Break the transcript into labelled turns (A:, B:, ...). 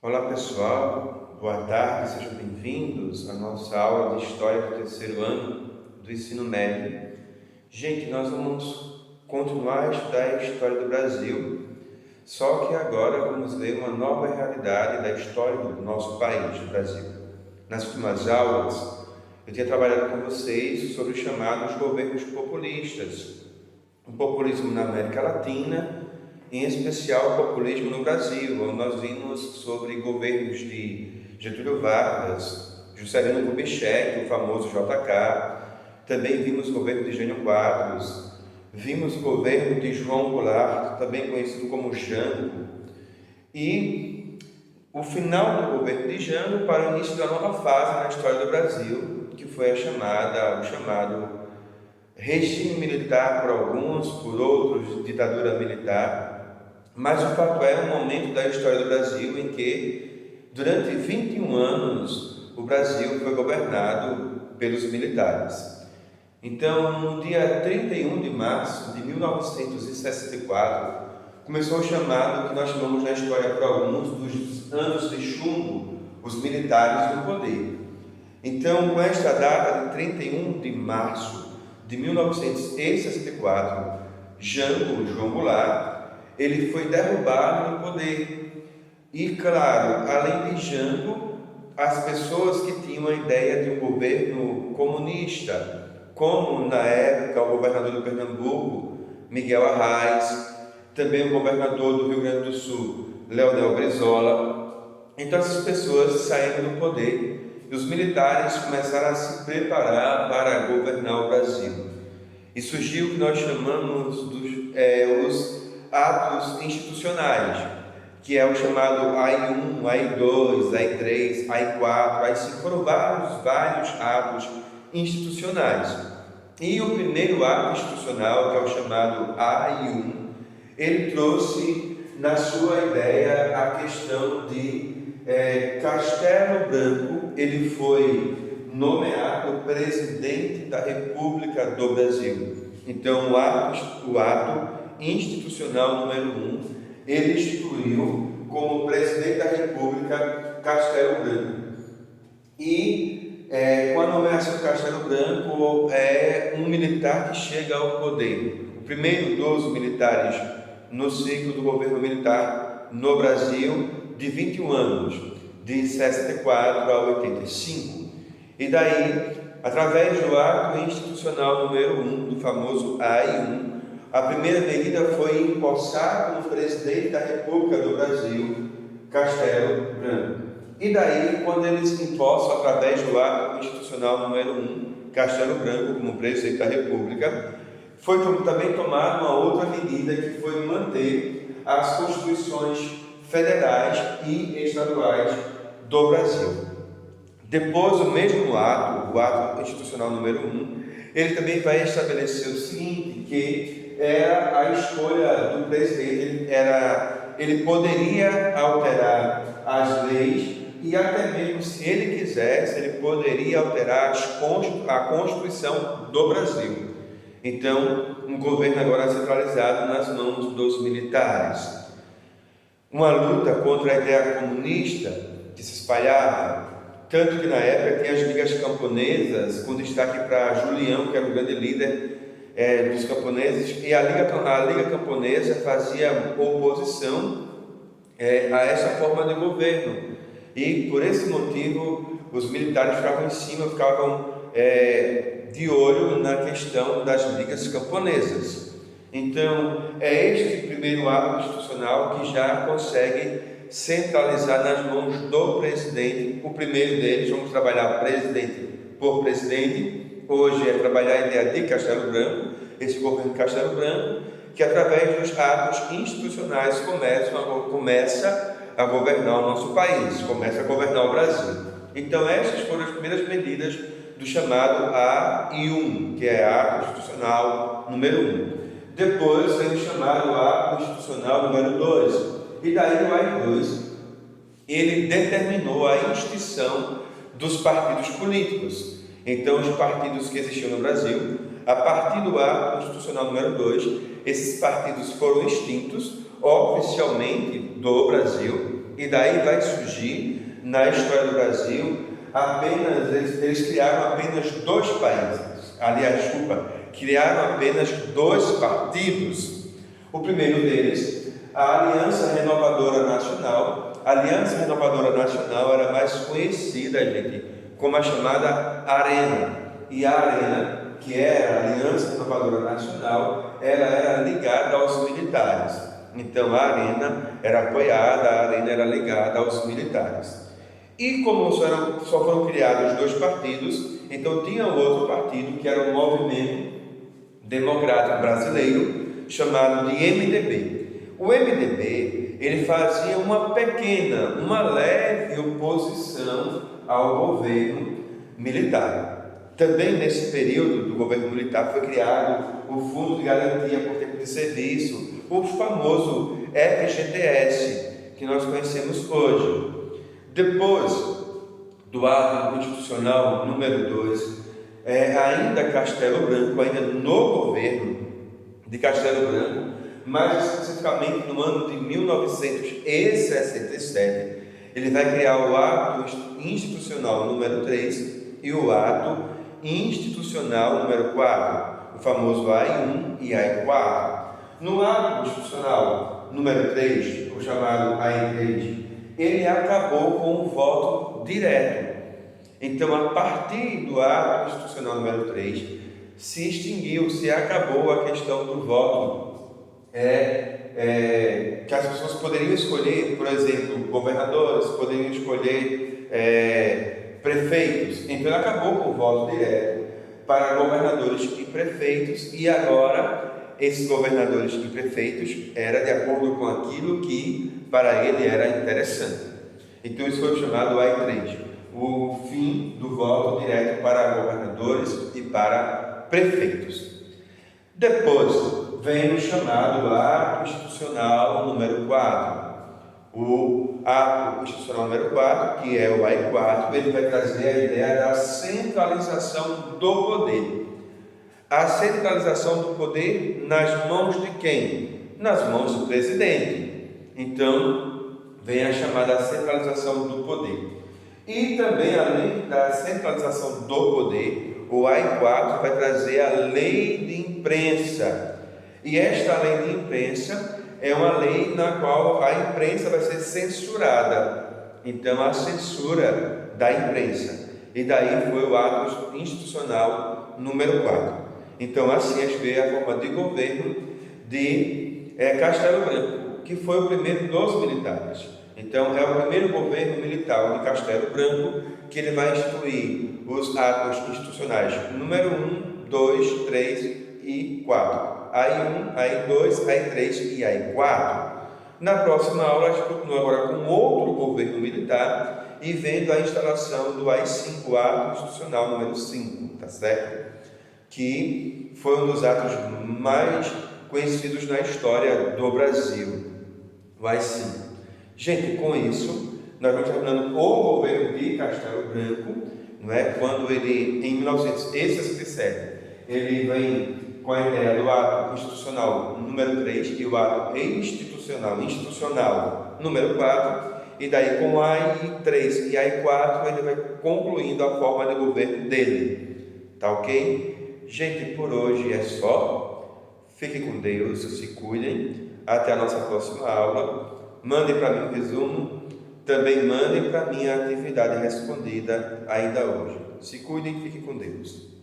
A: Olá pessoal, boa tarde, sejam bem-vindos à nossa aula de História do terceiro ano do ensino médio. Gente, nós vamos continuar a estudar a história do Brasil, só que agora vamos ver uma nova realidade da história do nosso país, do Brasil. Nas últimas aulas, eu tinha trabalhado com vocês sobre os chamados governos populistas, o populismo na América Latina, em especial o populismo no Brasil, onde nós vimos sobre governos de Getúlio Vargas, Juscelino Kubitschek, o famoso JK, também vimos o governo de Jânio Quadros, vimos o governo de João Goulart, também conhecido como Jango, e o final do governo de Jango para o início da nova fase na história do Brasil, que foi o chamado regime militar por alguns, por outros, ditadura militar. Mas o fato é um momento da história do Brasil em que, durante 21 anos, o Brasil foi governado pelos militares. Então, no dia 31 de março de 1964, começou o chamado que nós chamamos na história por alguns dos anos de chumbo, os militares no poder. Então, com esta data de 31 de março de 1964, João Goulart, ele foi derrubado no poder. E, claro, além de Jango, as pessoas que tinham a ideia de um governo comunista, como na época o governador do Pernambuco, Miguel Arraes, também o governador do Rio Grande do Sul, Leonel Brizola. Então essas pessoas saíram do poder e os militares começaram a se preparar para governar o Brasil. E surgiu o que nós chamamos os atos institucionais, que é o chamado AI-1, AI-2, AI-3, AI-4, AI-5, foram vários atos institucionais. E o primeiro ato institucional, que é o chamado AI-1, ele trouxe na sua ideia a questão de Castelo Branco. Ele foi nomeado presidente da República do Brasil. Então o ato institucional número 1, ele instituiu como presidente da República Castelo Branco. E com a nomeação de Castelo Branco, é um militar que chega ao poder. O primeiro dos militares no ciclo do governo militar no Brasil, de 21 anos, de 64 a 85. E daí, através do ato institucional número 1, do famoso AI-1, a primeira medida foi empossar como presidente da República do Brasil, Castelo Branco. E daí, quando eles empossam, através do ato institucional número 1, Castelo Branco como presidente da República, foi também tomada uma outra medida, que foi manter as constituições federais e estaduais do Brasil. Depois, o mesmo ato, o ato institucional número 1, ele também vai estabelecer o seguinte, que era a escolha do presidente, ele poderia alterar as leis e até mesmo, se ele quisesse, ele poderia alterar a Constituição do Brasil. Então, um governo agora centralizado nas mãos dos militares. Uma luta contra a ideia comunista que se espalhava, tanto que na época tinha as ligas camponesas, com destaque para Julião, que era o grande líder dos camponeses, e a Liga Camponesa fazia oposição a essa forma de governo. E por esse motivo, os militares ficavam em cima, ficavam de olho na questão das ligas camponesas. Então, é este primeiro ato institucional que já consegue centralizar nas mãos do presidente. O primeiro deles, vamos trabalhar presidente por presidente. Hoje é trabalhar a ideia de Castelo Branco, esse governo de Castelo Branco, que através dos atos institucionais começa a governar o nosso país, começa a governar o Brasil. Então essas foram as primeiras medidas do chamado AI-1, que é ato institucional número 1. Depois vem o chamado ato institucional número 2. E daí o AI-2, ele determinou a extinção dos partidos políticos. Então, os partidos que existiam no Brasil, a partir do ato institucional número 2, esses partidos foram extintos oficialmente do Brasil, E daí vai surgir, na história do Brasil, eles criaram apenas dois países. Aliás, desculpa, criaram apenas dois partidos. O primeiro deles, a Aliança Renovadora Nacional. A Aliança Renovadora Nacional era mais conhecida, gente, como a chamada Arena. E a Arena, que era a Aliança Renovadora Nacional, ela era ligada aos militares. Então a Arena era apoiada, a Arena era ligada aos militares. E como só foram criados dois partidos, então tinha outro partido que era o Movimento Democrático Brasileiro, chamado de MDB. O MDB, ele fazia uma leve oposição ao governo militar. Também nesse período do governo militar foi criado o Fundo de Garantia por Tempo de Serviço, o famoso FGTS, que nós conhecemos hoje. Depois do ato constitucional número 2, ainda Castelo Branco, ainda no governo de Castelo Branco, mais especificamente no ano de 1967, ele vai criar o ato institucional número 3 e o ato institucional número 4, o famoso AI1 e AI4. No ato institucional número 3, o chamado AI3, ele acabou com o voto direto. Então, a partir do ato institucional número 3, se extinguiu, se acabou a questão do voto, que as pessoas poderiam escolher, por exemplo, governadores, poderiam escolher prefeitos. Então, acabou com o voto direto para governadores e prefeitos, e agora esses governadores e prefeitos era de acordo com aquilo que para ele era interessante. Então isso foi chamado AI3, o fim do voto direto para governadores e para prefeitos. Depois vem o chamado ato institucional número 4. O ato institucional número 4, que é o AI4, ele vai trazer a ideia da centralização do poder. A centralização do poder nas mãos de quem? Nas mãos do presidente. Então, vem a chamada centralização do poder. E também, além da centralização do poder, o AI4 vai trazer a lei de imprensa. E esta lei de imprensa é uma lei na qual a imprensa vai ser censurada. Então, a censura da imprensa. E daí foi o ato institucional número 4. Então, assim a gente vê a forma de governo de Castelo Branco, que foi o primeiro dos militares. Então, é o primeiro governo militar de Castelo Branco que ele vai instituir os atos institucionais número 1, 2, 3 e 4. AI1, AI2, AI3 e AI4. Na próxima aula, a gente continua agora com outro governo militar e vendo a instalação do AI5, o ato institucional número 5, tá certo? Que foi um dos atos mais conhecidos na história do Brasil, o AI5. Gente, com isso, nós vamos terminando o governo de Castelo Branco, não é? Quando ele, em 1967, ele vem com a ideia do ato institucional número 3 e o ato institucional número 4, e daí com AI3 e AI4 ele vai concluindo a forma de governo dele, tá ok? Gente, por hoje é só. Fiquem com Deus, se cuidem. Até a nossa próxima aula. Mandem para mim um resumo. Também mandem para mim a atividade respondida ainda hoje. Se cuidem e fiquem com Deus.